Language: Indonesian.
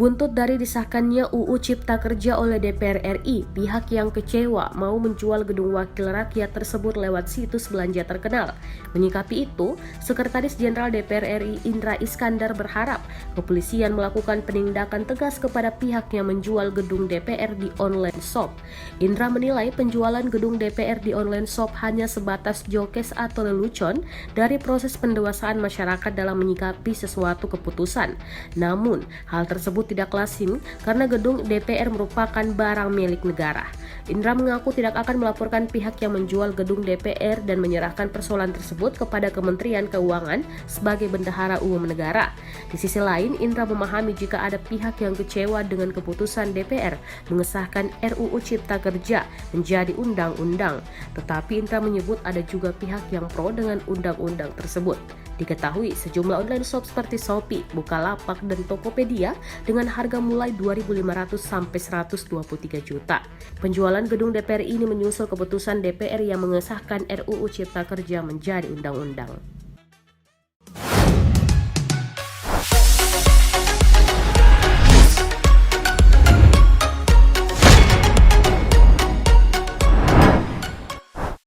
Buntut dari disahkannya UU Cipta Kerja oleh DPR RI, pihak yang kecewa mau menjual gedung wakil rakyat tersebut lewat situs belanja terkenal. Menyikapi itu, Sekretaris Jenderal DPR RI Indra Iskandar berharap kepolisian melakukan penindakan tegas kepada pihak yang menjual gedung DPR di online shop. Indra menilai penjualan gedung DPR di online shop hanya sebatas jokes atau lelucon dari proses pendewasaan masyarakat dalam menyikapi sesuatu keputusan. Namun, hal tersebut tidak lazim karena gedung DPR merupakan barang milik negara. Indra mengaku tidak akan melaporkan pihak yang menjual gedung DPR dan menyerahkan persoalan tersebut kepada Kementerian Keuangan sebagai bendahara umum negara. Di sisi lain, Indra memahami jika ada pihak yang kecewa dengan keputusan DPR mengesahkan RUU Cipta Kerja menjadi undang-undang. Tetapi Indra menyebut ada juga pihak yang pro dengan undang-undang tersebut. Diketahui sejumlah online shop seperti Shopee, Bukalapak, dan Tokopedia dengan harga mulai 2.500 sampai 123 juta. Penjualan gedung DPR ini menyusul keputusan DPR yang mengesahkan RUU Cipta Kerja menjadi undang-undang.